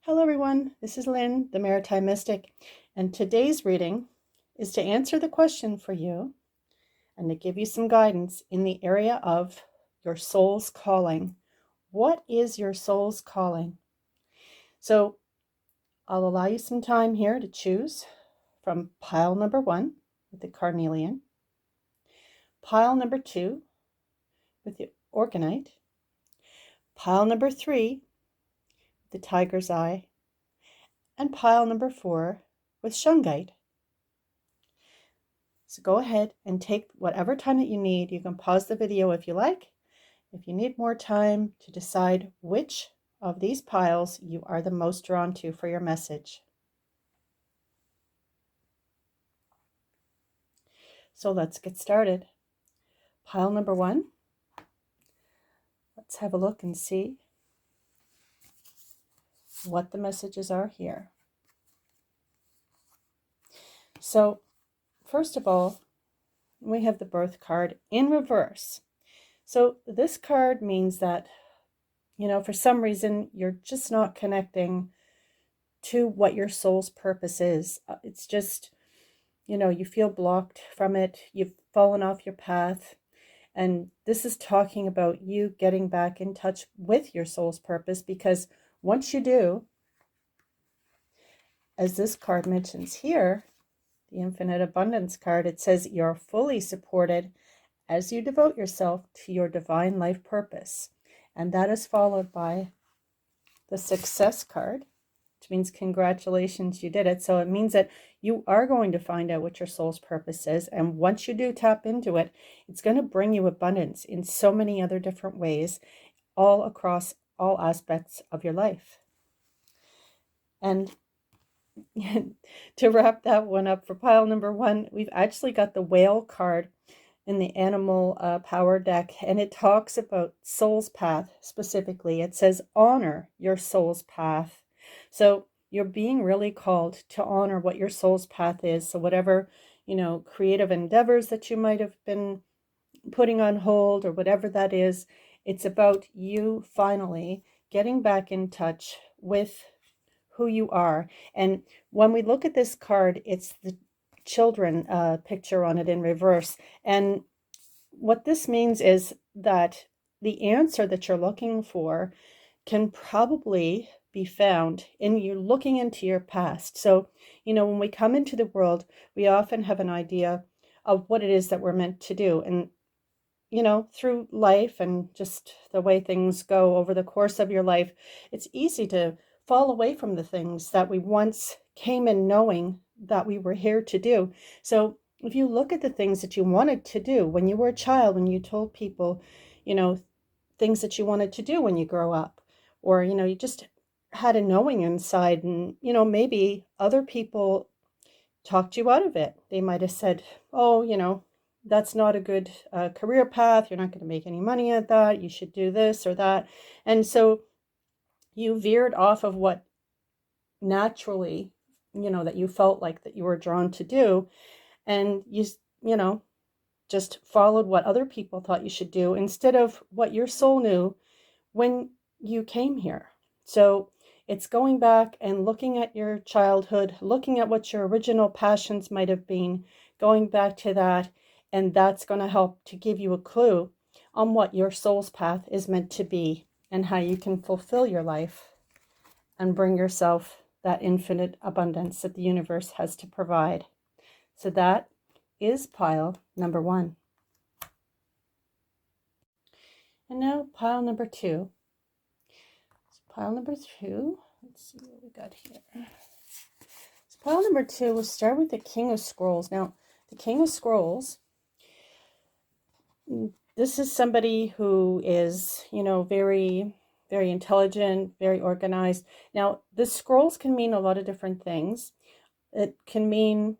Hello everyone, this is Lynn, the Maritime Mystic, and today's reading is to answer the question for you and to give you some guidance in the area of your soul's calling. What is your soul's calling? So I'll allow you some time here to choose from pile number 1 with the carnelian, pile number 2 with the orgonite, pile number 3 with the tiger's eye, and pile number 4 with shungite. So go ahead and take whatever time that you need. You can pause the video if you like. If you need more time to decide which of these piles you are the most drawn to for your message. So let's get started. Pile number 1. Let's have a look and see what the messages are here. So first of all, we have the birth card in reverse. So this card means that, for some reason, you're just not connecting to what your soul's purpose is. It's just, you feel blocked from it. You've fallen off your path. And this is talking about you getting back in touch with your soul's purpose, because once you do, as this card mentions here, the Infinite Abundance card, it says you're fully supported as you devote yourself to your divine life purpose. And that is followed by the Success card, which means congratulations, you did it. So it means that you are going to find out what your soul's purpose is. And once you do tap into it, it's going to bring you abundance in so many other different ways, all across all aspects of your life. And to wrap that one up for pile number 1, we've actually got the Whale card in the Animal Power deck, and it talks about soul's path specifically. It says honor your soul's path. So you're being really called to honor what your soul's path is. So whatever, creative endeavors that you might have been putting on hold or whatever that is, it's about you finally getting back in touch with who you are. And when we look at this card, it's the children picture on it in reverse. And what this means is that the answer that you're looking for can probably be found in you looking into your past. So, when we come into the world, we often have an idea of what it is that we're meant to do. And, through life and just the way things go over the course of your life, it's easy to fall away from the things that we once came in knowing that we were here to do. So if you look at the things that you wanted to do when you were a child, when you told people, things that you wanted to do when you grow up, or, you just had a knowing inside, and, maybe other people talked you out of it. They might have said, oh, that's not a good career path. You're not going to make any money at that. You should do this or that. And so you veered off of what naturally, that you felt like that you were drawn to do. And you just followed what other people thought you should do instead of what your soul knew when you came here. So it's going back and looking at your childhood, looking at what your original passions might have been, going back to that, and that's going to help to give you a clue on what your soul's path is meant to be and how you can fulfill your life and bring yourself that infinite abundance that the universe has to provide. So that is pile number 1. And now pile number 2. So pile number 2, let's see what we got here. So pile number 2, we'll start with the King of Scrolls. Now, the King of Scrolls, this is somebody who is, very, very intelligent, very organized. Now, the scrolls can mean a lot of different things. It can mean,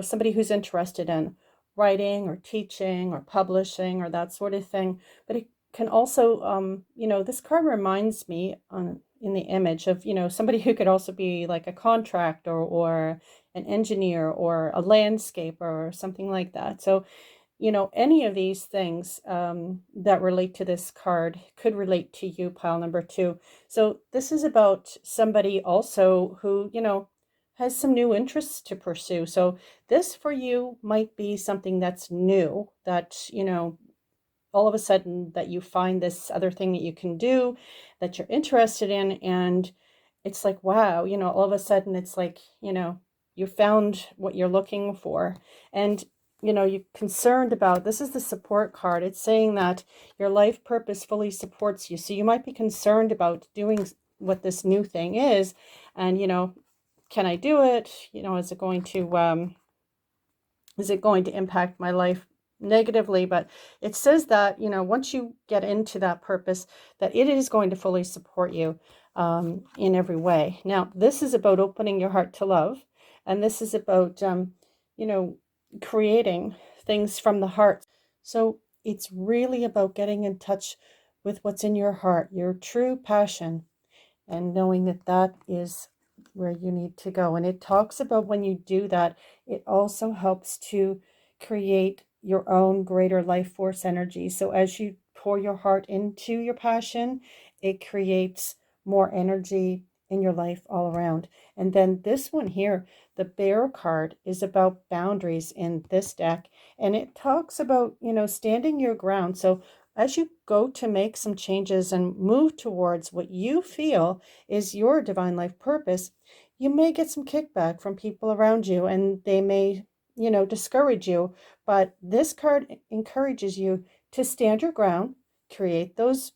somebody who's interested in writing or teaching or publishing or that sort of thing. But it can also, this card reminds me in the image of, somebody who could also be like a contractor or an engineer or a landscaper or something like that. So any of these things that relate to this card could relate to you, pile number 2. So this is about somebody also who, has some new interests to pursue. So this for you might be something that's new, that, all of a sudden that you find this other thing that you can do that you're interested in, and it's like, wow, all of a sudden it's like, you found what you're looking for. And you're concerned about, this is the support card. It's saying that your life purpose fully supports you. So you might be concerned about doing what this new thing is, and can I do it? Is it going to impact my life negatively? But it says that, once you get into that purpose, that it is going to fully support you in every way. Now, this is about opening your heart to love. And this is about, creating things from the heart. So it's really about getting in touch with what's in your heart, your true passion, and knowing that that is where you need to go. And it talks about when you do that, it also helps to create your own greater life force energy. So as you pour your heart into your passion, it creates more energy in your life all around. And then this one here, the bear card, is about boundaries in this deck. And it talks about, standing your ground. So as you go to make some changes and move towards what you feel is your divine life purpose, you may get some kickback from people around you, and they may, discourage you. But this card encourages you to stand your ground, create those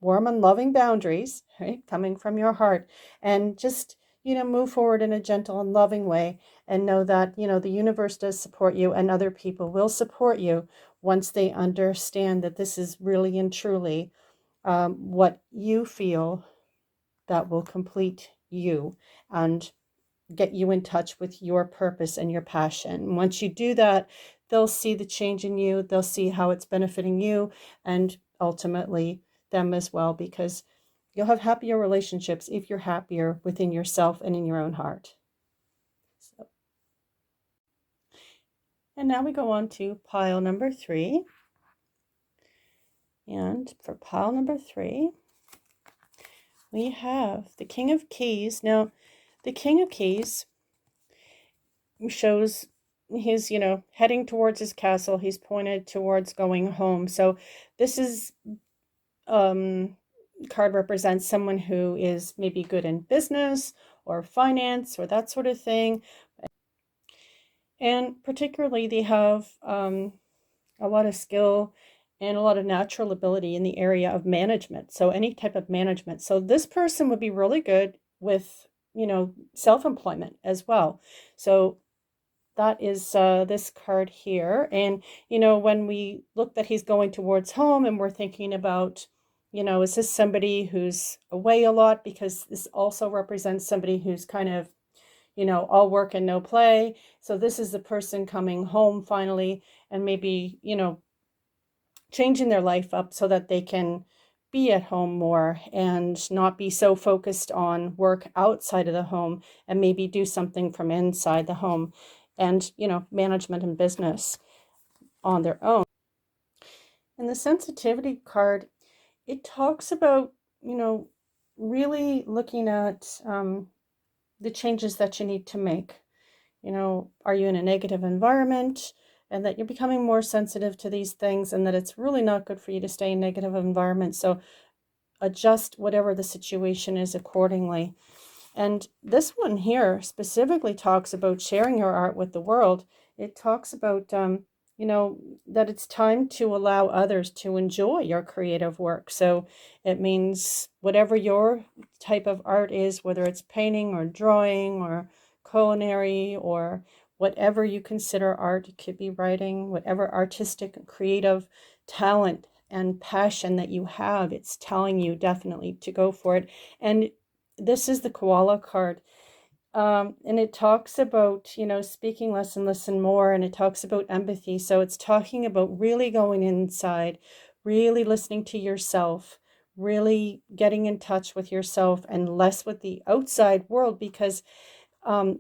warm and loving boundaries, right, coming from your heart, and just, move forward in a gentle and loving way, and know that, the universe does support you, and other people will support you once they understand that this is really and truly what you feel that will complete you and get you in touch with your purpose and your passion. Once you do that, they'll see the change in you, they'll see how it's benefiting you, and ultimately them as well, because you'll have happier relationships if you're happier within yourself and in your own heart. So, and now we go on to pile number 3. And for pile number 3, we have the King of Keys. Now, the King of Keys shows he's, heading towards his castle. He's pointed towards going home. So this is card represents someone who is maybe good in business or finance or that sort of thing. And particularly they have a lot of skill and a lot of natural ability in the area of management. So any type of management. So this person would be really good with, self-employment as well. So that is this card here. And, when we look that he's going towards home, and we're thinking about, is this somebody who's away a lot? Because this also represents somebody who's kind of, all work and no play. So this is the person coming home finally, and maybe, changing their life up so that they can be at home more and not be so focused on work outside of the home, and maybe do something from inside the home and, management and business on their own. And the sensitivity card, it talks about, really looking at the changes that you need to make. Are you in a negative environment, and that you're becoming more sensitive to these things, and that it's really not good for you to stay in negative environments. So adjust whatever the situation is accordingly. And this one here specifically talks about sharing your art with the world. It talks about, that it's time to allow others to enjoy your creative work. So it means whatever your type of art is, whether it's painting or drawing or culinary or whatever you consider art, it could be writing, whatever artistic, creative talent and passion that you have, it's telling you definitely to go for it. And this is the koala card. And it talks about, speaking less and listen more, and it talks about empathy. So it's talking about really going inside, really listening to yourself, really getting in touch with yourself and less with the outside world, because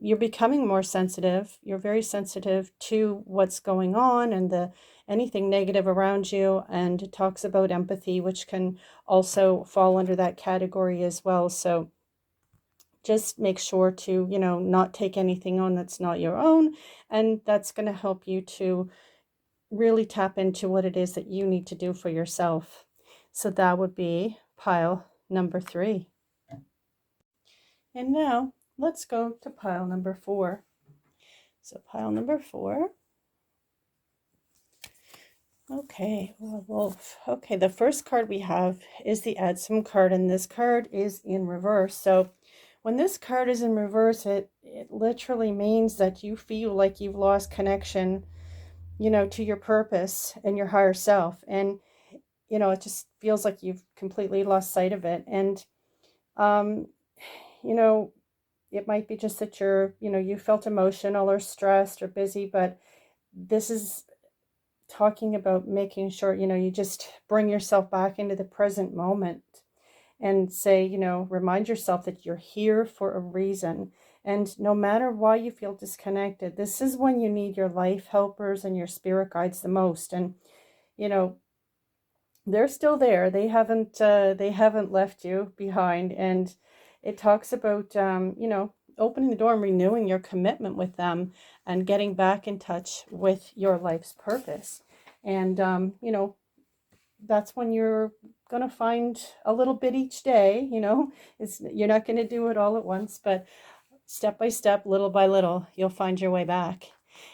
you're becoming more sensitive. You're very sensitive to what's going on, and the anything negative around you. And it talks about empathy, which can also fall under that category as well. So just make sure to, not take anything on that's not your own. And that's going to help you to really tap into what it is that you need to do for yourself. So that would be pile number 3. And now let's go to pile number 4. So pile number 4. Okay, wolf. Okay, the first card we have is the add some card, and this card is in reverse. So when this card is in reverse, it literally means that you feel like you've lost connection, to your purpose and your higher self. And, it just feels like you've completely lost sight of it. And, you know, it might be just that you felt emotional or stressed or busy, but this is talking about making sure, you just bring yourself back into the present moment and say, remind yourself that you're here for a reason. And no matter why you feel disconnected, this is when you need your life helpers and your spirit guides the most. And, they're still there. They haven't left you behind. And it talks about, opening the door and renewing your commitment with them and getting back in touch with your life's purpose. And, that's when you're going to find a little bit each day. You're not going to do it all at once, but step by step, little by little, you'll find your way back.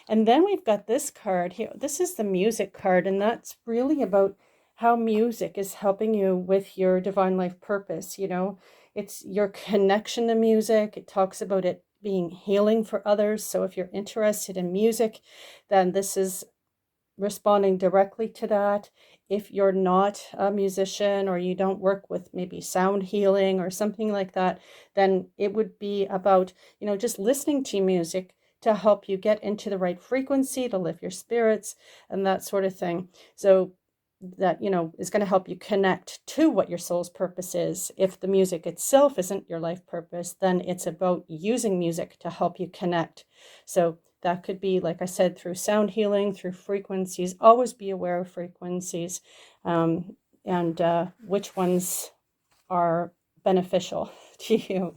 And then we've got this card here. This is the music card, and that's really about how music is helping you with your divine life purpose. It's your connection to music. It talks about it being healing for others. So if you're interested in music, then this is responding directly to that. If you're not a musician or you don't work with maybe sound healing or something like that, then it would be about, just listening to music to help you get into the right frequency, to lift your spirits and that sort of thing. So that, is going to help you connect to what your soul's purpose is. If the music itself isn't your life purpose, then it's about using music to help you connect. So that could be, like I said, through sound healing, through frequencies. Always be aware of frequencies and which ones are beneficial to you.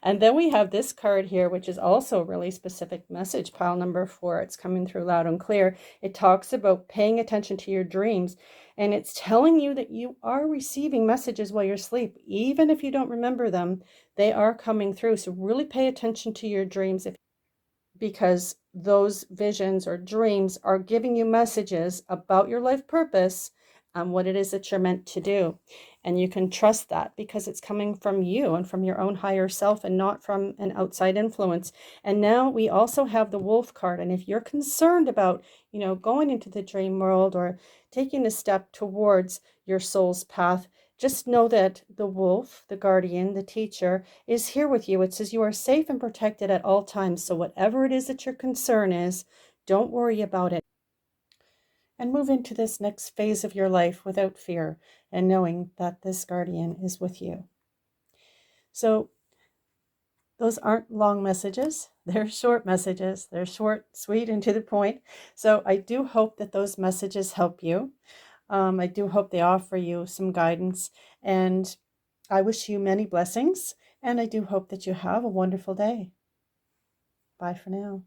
And then we have this card here, which is also a really specific message, pile number 4. It's coming through loud and clear. It talks about paying attention to your dreams. And it's telling you that you are receiving messages while you're asleep. Even if you don't remember them, they are coming through. So really pay attention to your dreams, because those visions or dreams are giving you messages about your life purpose and what it is that you're meant to do. And you can trust that because it's coming from you and from your own higher self and not from an outside influence. And now we also have the wolf card. And if you're concerned about, going into the dream world or taking a step towards your soul's path, just know that the wolf, the guardian, the teacher, is here with you. It says you are safe and protected at all times. So whatever it is that your concern is, don't worry about it. And move into this next phase of your life without fear and knowing that this guardian is with you. So those aren't long messages. They're short messages. They're short, sweet, and to the point. So I do hope that those messages help you. I do hope they offer you some guidance, and I wish you many blessings, and I do hope that you have a wonderful day. Bye for now.